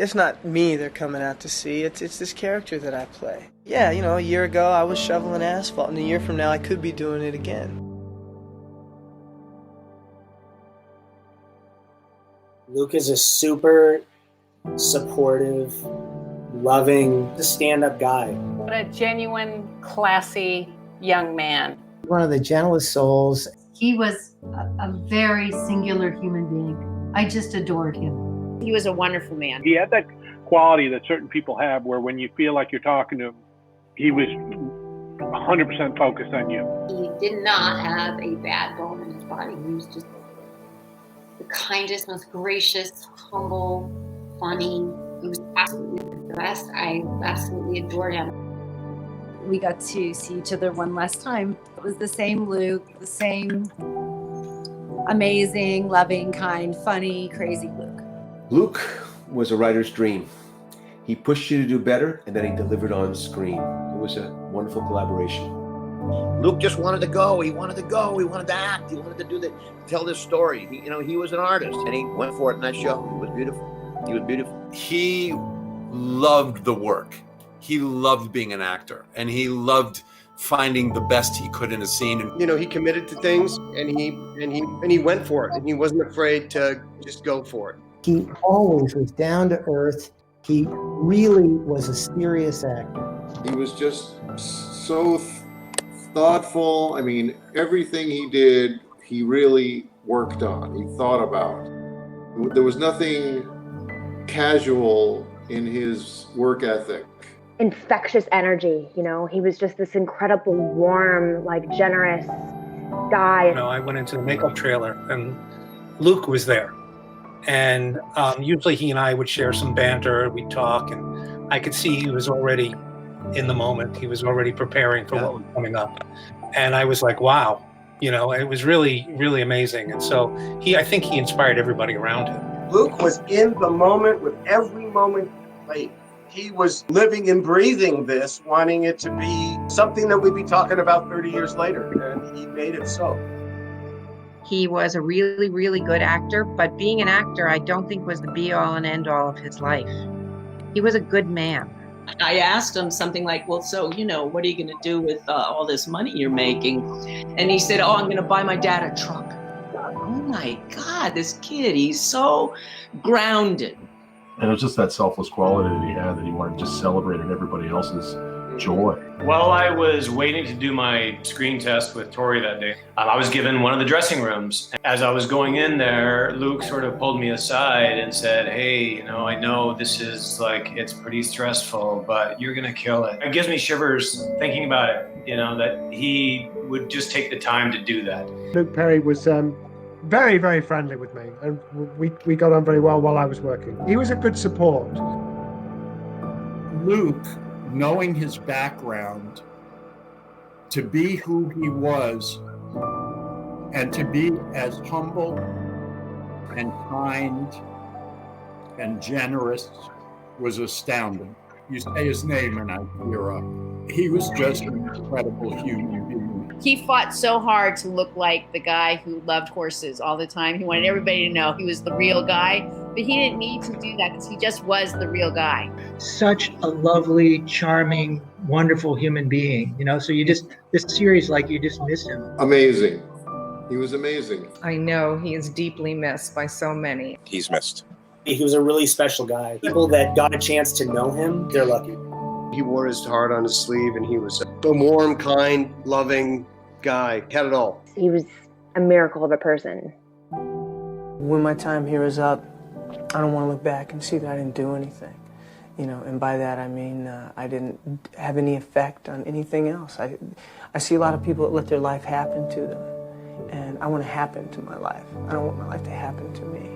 It's not me they're coming out to see, it's this character that I play. Yeah, you know, a year ago I was shoveling asphalt, and a year from now I could be doing it again. Luke is a super supportive, loving, stand-up guy. What a genuine, classy young man. One of the gentlest souls. He was a very singular human being. I just adored him. He was a wonderful man. He had that quality that certain people have where when you feel like you're talking to him, he was 100% focused on you. He did not have a bad bone in his body. He was just the kindest, most gracious, humble, funny. He was absolutely the best. I absolutely adored him. We got to see each other one last time. It was the same Luke, the same amazing, loving, kind, funny, crazy Luke. Luke was a writer's dream. He pushed you to do better, and then he delivered on screen. It was a wonderful collaboration. Luke just wanted to go. He wanted to go. He wanted to act. He wanted to tell this story. He was an artist, and he went for it in that show. It was beautiful. He was beautiful. He loved the work. He loved being an actor, and he loved finding the best he could in a scene. And he committed to things, and he went for it, and he wasn't afraid to just go for it. He always was down to earth. He really was a serious actor. He was just so thoughtful. I mean, everything he did, he really worked on. He thought about. There was nothing casual in his work ethic. Infectious energy, he was just this incredible, warm, generous guy. I went into the makeup trailer and Luke was there. And usually he and I would share some banter, we'd talk, and I could see he was already in the moment. He was already preparing for what was coming up. And I was like, wow, it was really, really amazing. And so I think he inspired everybody around him. Luke was in the moment with every moment he played. He was living and breathing this, wanting it to be something that we'd be talking about 30 years later, and he made it so. He was a really, really good actor, but being an actor, I don't think was the be-all and end-all of his life. He was a good man. I asked him something like, well, so, what are you going to do with all this money you're making? And he said, I'm going to buy my dad a truck. Oh my God, this kid, he's so grounded. And it was just that selfless quality that he had, that he wanted to just celebrate everybody else's joy. While I was waiting to do my screen test with Tori that day, I was given one of the dressing rooms. As I was going in there, Luke sort of pulled me aside and said, hey, I know this is it's pretty stressful, but you're gonna kill it. It gives me shivers thinking about it, that he would just take the time to do that. Luke Perry was very, very friendly with me, and we got on very well while I was working. He was a good support. Luke, knowing his background, to be who he was, and to be as humble and kind and generous was astounding. You say his name and I tear up. He was just an incredible human being. He fought so hard to look like the guy who loved horses all the time. He wanted everybody to know he was the real guy, but he didn't need to do that because he just was the real guy. Such a lovely, charming, wonderful human being, so this series, you just miss him. Amazing. He was amazing. I know he is deeply missed by so many. He's missed. He was a really special guy. People that got a chance to know him, they're lucky. He wore his heart on his sleeve, and he was a warm, kind, loving guy. He had it all. He was a miracle of a person. When my time here is up, I don't want to look back and see that I didn't do anything. And by that I mean I didn't have any effect on anything else. I see a lot of people that let their life happen to them, and I want to happen to my life. I don't want my life to happen to me.